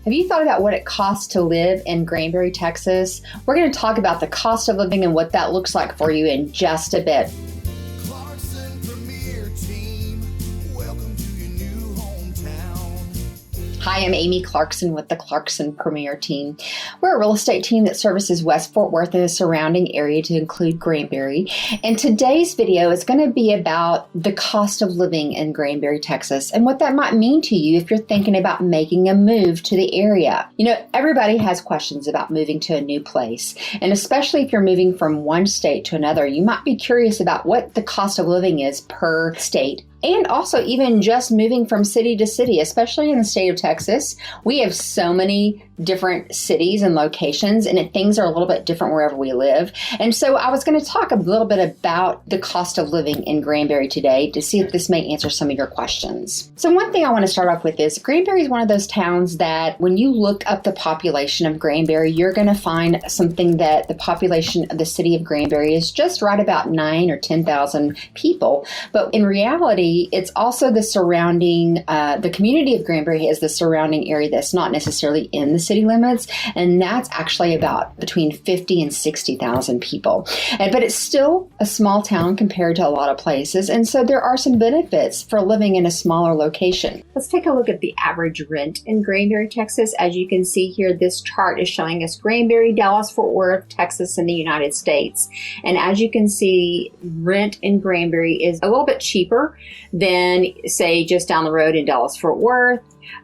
Have you thought about what it costs to live in Granbury, Texas? We're going to talk about the cost of living and what that looks like for you in just a bit. Clarkson Premier Team, welcome to your new hometown. Hi, I'm Amy Clarkson with the Clarkson Premier Team. We're a real estate team that services West Fort Worth and the surrounding area to include Granbury. And today's video is going to be about the cost of living in Granbury, Texas, and what that might mean to you if you're thinking about making a move to the area. You know, everybody has questions about moving to a new place. And especially if you're moving from one state to another, you might be curious about what the cost of living is per state. And also even just moving from city to city, especially in the state of Texas. We have so many different cities and locations, and things are a little bit different wherever we live. And so I was going to talk a little bit about the cost of living in Granbury today to see if this may answer some of your questions. So one thing I want to start off with is Granbury is one of those towns that when you look up the population of Granbury, you're going to find something that the population of the city of Granbury is just right about 9,000 or 10,000 people. But in reality, it's also the surrounding, the community of Granbury is the surrounding area that's not necessarily in the city limits, and that's actually about between 50 and 60,000 people. But it's still a small town compared to a lot of places, and so there are some benefits for living in a smaller location. Let's take a look at the average rent in Granbury, Texas. As you can see here, this chart is showing us Granbury, Dallas, Fort Worth, Texas, and the United States. And as you can see, rent in Granbury is a little bit cheaper than, say, just down the road in Dallas, Fort Worth,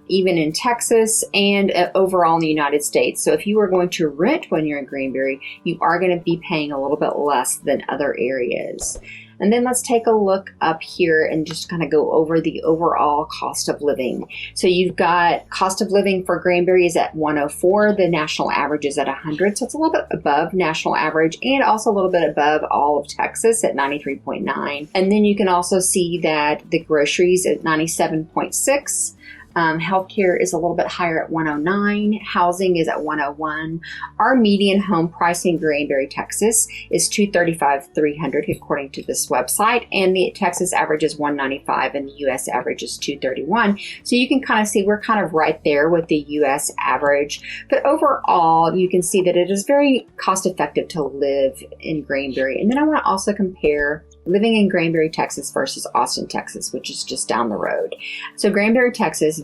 even in Texas, and overall in the United States. So if you are going to rent when you're in Granbury, you are going to be paying a little bit less than other areas. And then let's take a look up here and just kind of go over the overall cost of living. So you've got cost of living for Granbury is at 104. The national average is at 100. So it's a little bit above national average and also a little bit above all of Texas at 93.9. And then you can also see that the groceries at 97.6. Healthcare is a little bit higher at 109. Housing is at 101. Our median home price in Granbury, Texas is $235,300 according to this website, and the Texas average is 195 and the U.S. average is 231. So you can kind of see we're kind of right there with the U.S. average, but overall you can see that it is very cost effective to live in Granbury. And then I want to also compare living in Granbury, Texas versus Austin, Texas, which is just down the road. So Granbury, Texas,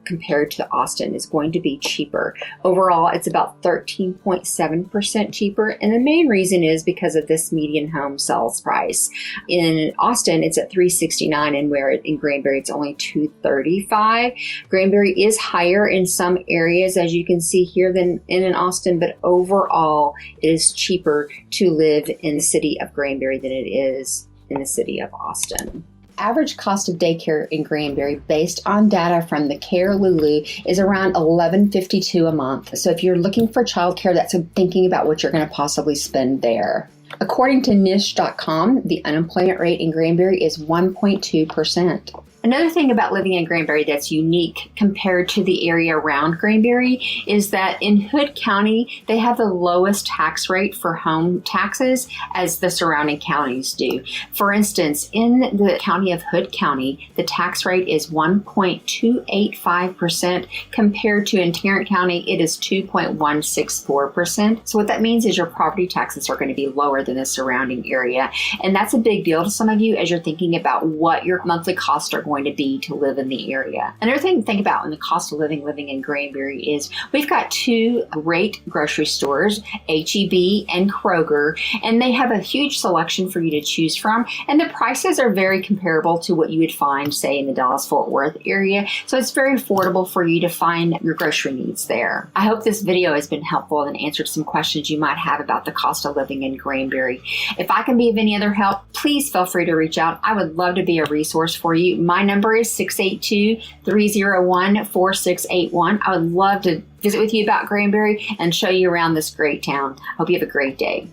compared to Austin, is going to be cheaper. Overall, it's about 13.7% cheaper. And the main reason is because of this median home sales price. In Austin, it's at $369, and where in Granbury, it's only $235. Granbury is higher in some areas, as you can see here, than in Austin, but overall, it is cheaper to live in the city of Granbury than it is in the city of Austin. Average cost of daycare in Granbury, based on data from the Care Lulu, is around $11.52 a month. So if you're looking for childcare, that's thinking about what you're going to possibly spend there. According to niche.com, the unemployment rate in Granbury is 1.2%. Another thing about living in Granbury that's unique compared to the area around Granbury is that in Hood County, they have the lowest tax rate for home taxes as the surrounding counties do. For instance, in the county of Hood County, the tax rate is 1.285% compared to in Tarrant County, it is 2.164%. So what that means is your property taxes are going to be lower than the surrounding area. And that's a big deal to some of you as you're thinking about what your monthly costs are going to be to live in the area. Another thing to think about in the cost of living in Granbury is we've got two great grocery stores, H-E-B and Kroger, and they have a huge selection for you to choose from, and the prices are very comparable to what you would find, say, in the Dallas-Fort Worth area, so it's very affordable for you to find your grocery needs there. I hope this video has been helpful and answered some questions you might have about the cost of living in Granbury. If I can be of any other help, please feel free to reach out. I would love to be a resource for you. My number is 682-301-4681. I would love to visit with you about Granbury and show you around this great town. Hope you have a great day.